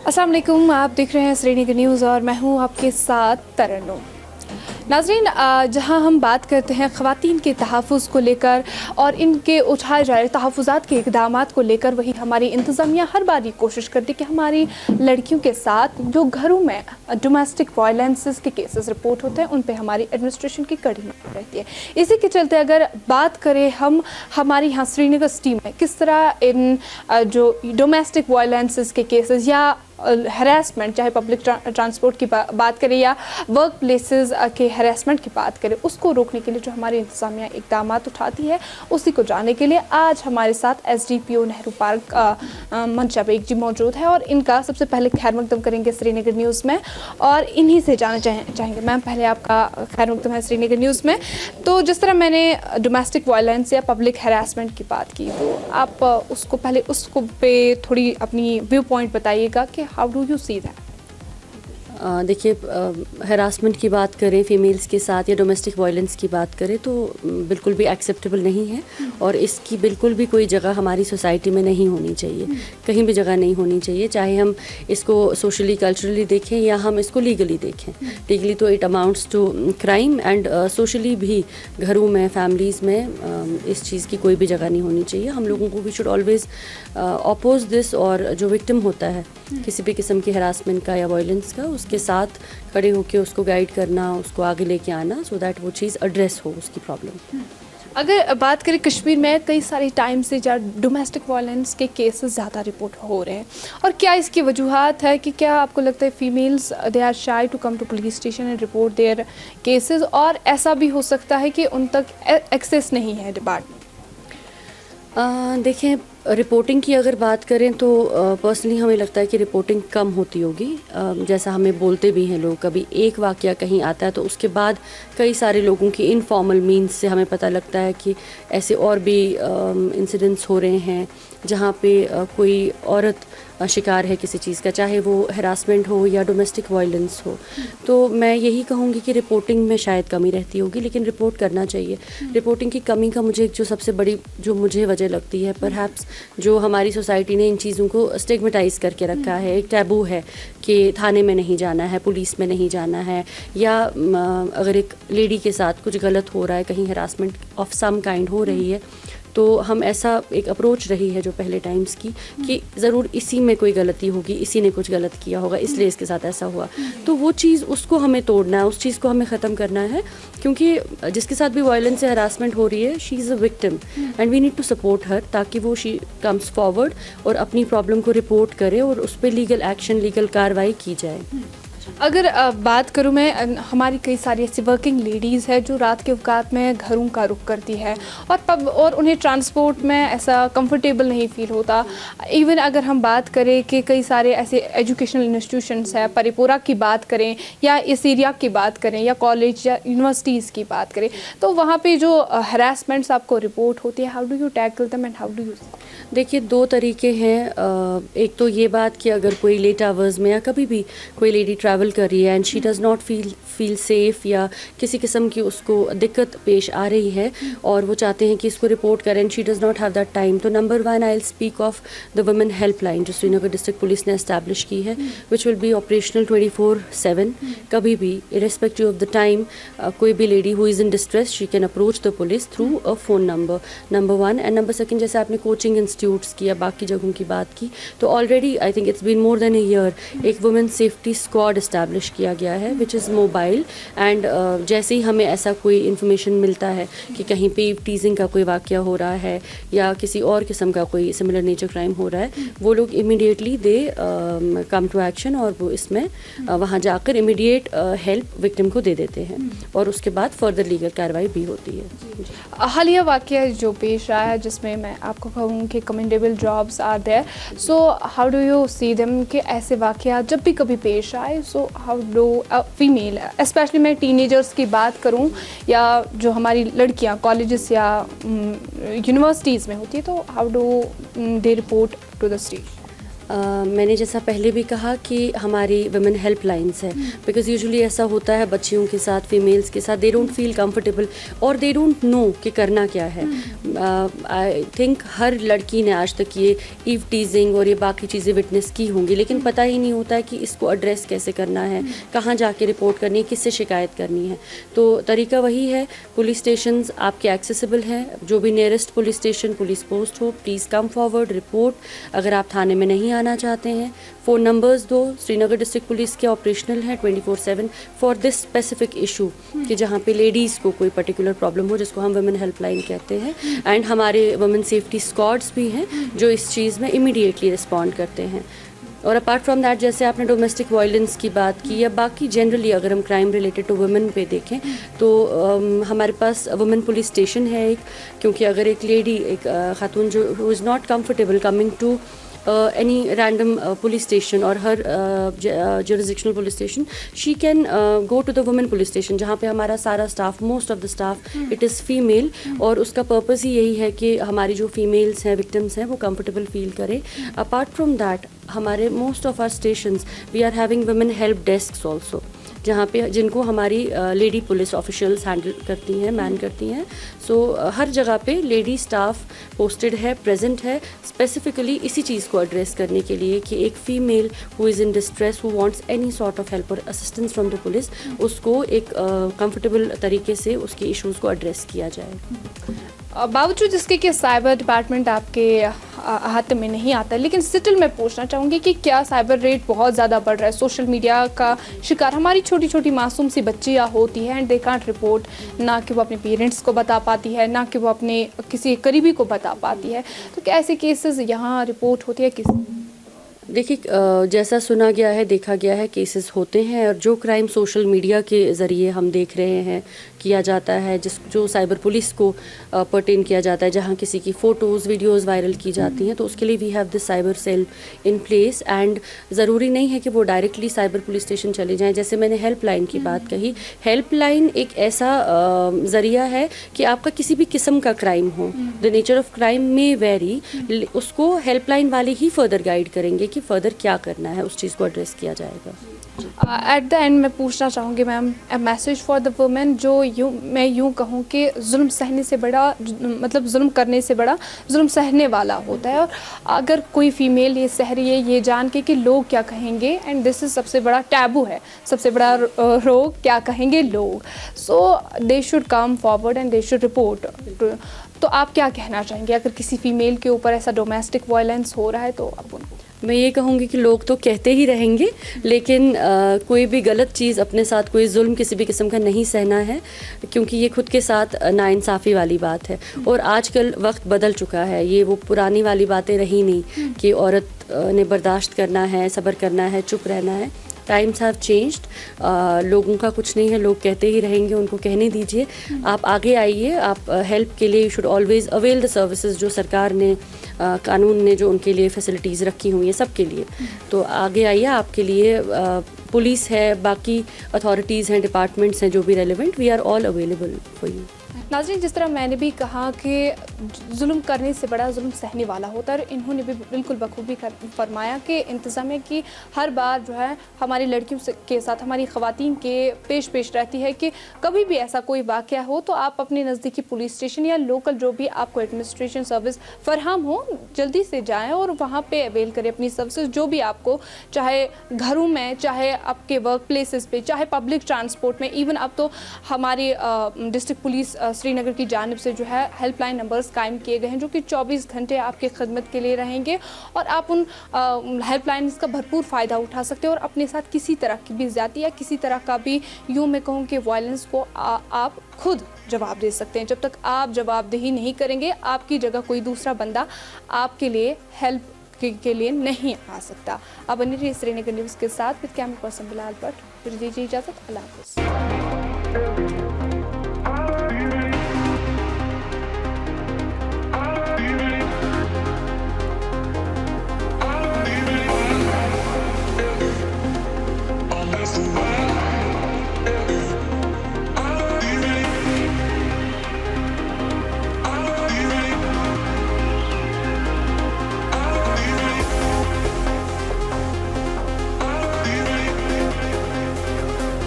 अस्सलाम वालेकुम, आप देख रहे हैं श्रीनगर न्यूज़ और मैं हूं आपके साथ तरन्नुम। नाज़रीन, जहां हम बात करते हैं ख़वातीन के तहफ़्फ़ुज़ को लेकर और इनके उठाए जा रहे तहफ़्फ़ुज़ात के इक़दामात को लेकर, वही हमारी इंतज़ामिया हर बार ये कोशिश करती है कि हमारी लड़कियों के साथ जो घरों में डोमेस्टिक वायलेंसेस के केसेस रिपोर्ट होते हैं उन पे हमारी एडमिनिस्ट्रेशन की कड़ी नज़र रहती है। इसी के चलते अगर बात करें हम हमारी यहाँ श्रीनगर सिटी में किस तरह इन जो डोमेस्टिक वायलेंसेस के केसेस या हरासमेंट, चाहे पब्लिक ट्रांसपोर्ट की बात करें या वर्क प्लेसेस के हरासमेंट की बात करें, उसको रोकने के लिए जो हमारी इंतज़ामिया इक़दामात उठाती है उसी को जानने के लिए आज हमारे साथ SDPO नेहरू पार्क मंशा बेग जी मौजूद है और इनका सबसे पहले खैर मकदम करेंगे श्रीनगर न्यूज़ में और इन्हीं से जानना चाहेंगे। मैम, पहले आपका खैर मकदम है श्रीनगर न्यूज़ में। तो जिस तरह मैंने डोमेस्टिक वायलेंस या पब्लिक हरासमेंट की बात की, तो आप उसको पहले उसको पे थोड़ी अपनी व्यू पॉइंट बताइएगा कि how do you see that? देखिए, हरासमेंट की बात करें फीमेल्स के साथ या डोमेस्टिक वायलेंस की बात करें तो बिल्कुल भी एक्सेप्टेबल नहीं है और इसकी बिल्कुल भी कोई जगह हमारी सोसाइटी में नहीं होनी चाहिए, कहीं भी जगह नहीं होनी चाहिए, चाहे हम इसको सोशली कल्चरली देखें या हम इसको लीगली देखें। लीगली तो it amounts to crime and socially भी घरों में, फैमिलीज़ में इस चीज़ की कोई भी जगह नहीं होनी चाहिए। हम लोगों को we should always oppose this और जो विक्टिम होता है किसी भी किस्म की हरासमेंट का या वायलेंस का, उसके साथ खड़े होकर उसको गाइड करना, उसको आगे लेके आना सो दैट वो चीज़ एड्रेस हो उसकी प्रॉब्लम। अगर बात करें कश्मीर में कई सारे टाइम से डोमेस्टिक वायलेंस के केसेस ज़्यादा रिपोर्ट हो रहे हैं और क्या इसकी वजूहत है कि क्या आपको लगता है females they are shy to come to police station and report their cases, और ऐसा भी हो सकता है कि उन तक एक्सेस नहीं है डिपार्टमेंट? देखें, रिपोर्टिंग की अगर बात करें तो पर्सनली हमें लगता है कि रिपोर्टिंग कम होती होगी। जैसा हमें बोलते भी हैं लोग, कभी एक वाक़या कहीं आता है तो उसके बाद कई सारे लोगों की इनफॉर्मल मीन्स से हमें पता लगता है कि ऐसे और भी इंसिडेंट्स हो रहे हैं जहाँ पे कोई औरत शिकार है किसी चीज़ का, चाहे वो हरासमेंट हो या डोमेस्टिक वायलेंस हो। तो मैं यही कहूँगी कि रिपोर्टिंग में शायद कमी रहती होगी, लेकिन रिपोर्ट करना चाहिए। रिपोर्टिंग की कमी का मुझे जो सबसे बड़ी जो मुझे वजह लगती है, परहैप्स जो हमारी सोसाइटी ने इन चीज़ों को स्टिग्मेटाइज़ करके रखा है, एक टैबू है कि थाने में नहीं जाना है, पुलिस में नहीं जाना है, या अगर एक लेडी के साथ कुछ गलत हो रहा है, कहीं हरासमेंट ऑफ सम काइंड हो रही है, तो हम ऐसा एक अप्रोच रही है जो पहले टाइम्स की कि ज़रूर इसी में कोई गलती होगी, इसी ने कुछ गलत किया होगा इसलिए इसके साथ ऐसा हुआ। तो वो चीज़ उसको हमें तोड़ना है, उस चीज़ को हमें ख़त्म करना है, क्योंकि जिसके साथ भी वायलेंस या हरासमेंट हो रही है she is a victim and we need to support her, ताकि वो शी कम्स फॉरवर्ड और अपनी प्रॉब्लम को रिपोर्ट करे और उस पर लीगल एक्शन, लीगल कार्रवाई की जाए। अगर बात करूँ मैं, हमारी कई सारी ऐसी वर्किंग लेडीज़ है जो रात के औकात में घरों का रुख करती है और उन्हें ट्रांसपोर्ट में ऐसा कंफर्टेबल नहीं फील होता। इवन अगर हम बात करें कि कई सारे ऐसे एजुकेशनल इंस्टीट्यूशंस हैं, परिपूरा की बात करें या इस एरिया की बात करें या कॉलेज या यूनिवर्सिटीज़ की बात करें, तो वहाँ पे जो हरासमेंट्स आपको रिपोर्ट होती है, how do you tackle them and how do you? देखिए, दो तरीके हैं। एक तो ये बात कि अगर कोई लेट आवर्स में या कभी भी कोई लेडी ट्रैवल कर रही है and she does not feel safe या किसी किस्म की उसको दिक्कत पेश आ रही है और वो चाहते हैं कि इसको रिपोर्ट करें and she does not have that time, तो number 1 I will speak of the women helpline जो श्रीनगर डिस्ट्रिक्ट पुलिस ने एस्टैब्लिश की है, विच विल बी ऑपरेशनल 24/7। कभी भी इरेस्पेक्टिव ऑफ द टाइम कोई भी lady who is in distress she can approach the police through a phone number 1 and number 2, जैसे आपने कोचिंग इंस्टीट्यूट्स की या बाकी जगहों की बात की, तो already I think it's been more than a year एक वुमेन सेफ्टी स्क्वाड इस्टेब्लिश किया गया है विच इज़ मोबाइल एंड जैसे ही हमें ऐसा कोई इन्फॉर्मेशन मिलता है कि कहीं पे टीजिंग का कोई वाक़या हो रहा है या किसी और किस्म का कोई सिमिलर नेचर क्राइम हो रहा है, वो लोग immediately they come to action और वो इसमें वहाँ जाकर इमीडिएट हेल्प विक्टिम को दे देते हैं और उसके बाद फर्दर लीगल कार्रवाई भी होती है। हालिया वाक़या जो पेश आया है जिसमें मैं आपको कहूँ कि commendable jobs are there, so how do you see them कि ऐसे वाक़या जब भी कभी पेश आए, so how do female, specially मैं टीनेजर्स की बात करूं या जो हमारी लड़कियां कॉलेजेस या यूनिवर्सिटीज़ में होती है, तो how do they report to the state? میں نے جیسا پہلے بھی کہا کہ ہماری ویمن ہیلپ لائنس ہے، بیکاز یوزلی ایسا ہوتا ہے بچیوں کے ساتھ، فیمیلس کے ساتھ، دے ڈونٹ فیل کمفرٹیبل اور دے ڈونٹ نو کہ کرنا کیا ہے. آئی تھنک ہر لڑکی نے آج تک یہ ایو ٹیزنگ اور یہ باقی چیزیں وٹنس کی ہوں گی، لیکن پتہ ہی نہیں ہوتا ہے کہ اس کو ایڈریس کیسے کرنا ہے، کہاں جا کے رپورٹ کرنی ہے، کس سے شکایت کرنی ہے. تو طریقہ وہی ہے، پولیس اسٹیشنز آپ کے ایکسیسیبل ہیں، جو بھی nearest police station, police post who, please come forward report. اگر آپ تھانے میں نہیں آنا چاہتے ہیں، فون نمبرز دو. سری نگر ڈسٹرکٹ پولیس کے آپریشنل ہیں 24/7 فار دس اسپیسیفک ایشو، کہ جہاں پہ لیڈیز کو کوئی پرٹیکولر پرابلم ہو، جس کو ہم ویمن ہیلپ لائن کہتے ہیں. اینڈ ہمارے ویمن سیفٹی اسکواڈس بھی ہیں جو اس چیز میں امیڈیٹلی رسپونڈ کرتے ہیں. اور اپارٹ فرام دیٹ، جیسے آپ نے ڈومیسٹک وائلنس کی بات کی یا باقی جنرلی اگر ہم کرائم ریلیٹڈ ٹو ویمن پہ دیکھیں تو ہمارے پاس ویمن پولیس اسٹیشن ہے ایک. کیونکہ اگر ایک لیڈی، ایک خاتون جو is not comfortable coming to any random police station or her jurisdictional police station, she can go to the women police station جہاں پہ ہمارا سارا staff, most of the staff it is female, اور اس کا purpose ہی یہی ہے کہ ہماری جو فیمیلس ہیں، وکٹمس ہیں، وہ کمفرٹیبل فیل کرے. اپارٹ فرام دیٹ، ہمارے most of our stations we are having women help desks also, جہاں پہ جن کو ہماری لیڈی پولیس آفیشیلس ہینڈل کرتی ہیں، مین کرتی ہیں. سو ہر جگہ پہ لیڈی اسٹاف پوسٹڈ ہے، پریزنٹ ہے، اسپیسیفکلی اسی چیز کو ایڈریس کرنے کے لیے کہ ایک female who is in distress, who wants any sort of help اور اسسٹنس فرام دا پولیس، اس کو ایک کمفرٹیبل طریقے سے اس کے ایشوز کو ایڈریس کیا جائے. باوجود اس کے کہ سائبر ڈپارٹمنٹ آپ کے احاطے میں نہیں آتا، لیکن سٹل میں پوچھنا چاہوں گی کہ کیا سائبر ریٹ بہت زیادہ بڑھ رہا ہے؟ سوشل میڈیا کا شکار ہماری چھوٹی چھوٹی معصوم سی بچیاں ہوتی ہیں اینڈ دے کانٹ رپورٹ، نہ کہ وہ اپنے پیرنٹس کو بتا پاتی ہے، نہ کہ وہ اپنے کسی قریبی کو بتا پاتی ہے. تو کیا ایسے کیسز یہاں رپورٹ ہوتی ہے کسی؟ دیکھیے، جیسا سنا گیا ہے، دیکھا گیا ہے، کیسز ہوتے ہیں، اور جو کرائم سوشل میڈیا کے ذریعے ہم دیکھ رہے ہیں کیا جاتا ہے، جو سائبر پولیس کو پرٹین کیا جاتا ہے، جہاں کسی کی فوٹوز، ویڈیوز وائرل کی جاتی ہیں، تو اس کے لیے we have this cyber cell in place. And ضروری نہیں ہے کہ وہ ڈائریکٹلی سائبر پولیس اسٹیشن چلے جائیں. جیسے میں نے ہیلپ لائن کی بات کہی، ہیلپ لائن ایک ایسا ذریعہ ہے کہ آپ کا کسی بھی قسم کا crime who, the nature of crime میں ویری، اس کو ہیلپ لائن والے ہی فردر گائیڈ کریں گے کہ فردر کیا کرنا ہے، اس چیز کو ایڈریس کیا جائے گا. ایٹ دا اینڈ میں پوچھنا چاہوں گی میم، اے میسیج فار دا وومین، جو میں یوں کہوں کہ ظلم سہنے سے بڑا، مطلب ظلم کرنے سے بڑا ظلم سہنے والا ہوتا ہے. اور اگر کوئی فیمیل یہ سہ رہی ہے یہ جان کے کہ لوگ کیا کہیں گے، اینڈ دس از سب سے بڑا ٹیبو ہے، سب سے بڑا روگ، کیا کہیں گے لوگ. So they should come forward and they should report. تو آپ کیا کہنا چاہیں گے اگر کسی فیمیل کے اوپر ایسا ڈومیسٹک وائلنس ہو رہا ہے؟ تو آپ میں یہ کہوں گی کہ لوگ تو کہتے ہی رہیں گے، لیکن کوئی بھی غلط چیز اپنے ساتھ، کوئی ظلم کسی بھی قسم کا نہیں سہنا ہے، کیونکہ یہ خود کے ساتھ ناانصافی والی بات ہے. اور آج کل وقت بدل چکا ہے، یہ وہ پرانی والی باتیں رہی نہیں کہ عورت نے برداشت کرنا ہے، صبر کرنا ہے، چپ رہنا ہے. Times have changed. لوگوں کا کچھ نہیں ہے، لوگ کہتے ہی رہیں گے، ان کو کہنے دیجیے. آپ آگے آئیے، آپ ہیلپ کے لیے you should always avail the services جو سرکار نے، قانون نے جو ان کے لیے فیسلٹیز رکھی ہوئی ہیں سب کے لیے. تو آگے آئیے، آپ کے لیے پولیس ہے، باقی اتھارٹیز ہیں، ڈپارٹمنٹس ہیں جو بھی relevant, we are all available for you. ناظرین، جس طرح میں نے بھی کہا کہ ظلم کرنے سے بڑا ظلم سہنے والا ہوتا ہے، اور انہوں نے بھی بالکل بخوبی فرمایا کہ انتظامیہ کی ہر بار جو ہے ہماری لڑکیوں کے ساتھ، ہماری خواتین کے پیش رہتی ہے کہ کبھی بھی ایسا کوئی واقعہ ہو تو آپ اپنے نزدیکی پولیس اسٹیشن یا لوکل جو بھی آپ کو ایڈمنسٹریشن سروس فراہم ہو، جلدی سے جائیں اور وہاں پہ اویل کریں اپنی سروسز، جو بھی آپ کو، چاہے گھروں میں، چاہے آپ کے ورک پلیسز پہ، چاہے پبلک ٹرانسپورٹ میں. ایون اب تو ہماری ڈسٹرکٹ پولیس سری نگر کی جانب سے جو ہے ہیلپ لائن نمبرز قائم کیے گئے ہیں جو کہ 24 گھنٹے آپ کی خدمت کے لیے رہیں گے، اور آپ ان ہیلپ لائنز کا بھرپور فائدہ اٹھا سکتے ہیں اور اپنے ساتھ کسی طرح کی بھی زیادتی یا کسی طرح کا بھی، یوں میں کہوں کہ وائلنس کو آپ خود جواب دے سکتے ہیں. جب تک آپ جواب دہی نہیں کریں گے، آپ کی جگہ کوئی دوسرا بندہ آپ کے لیے ہیلپ کے لیے نہیں آ سکتا. اب بنی رہیے سری نگر نیوز کے ساتھ، with camera person Bilal but. دیجیے اجازت، اللہ حافظ.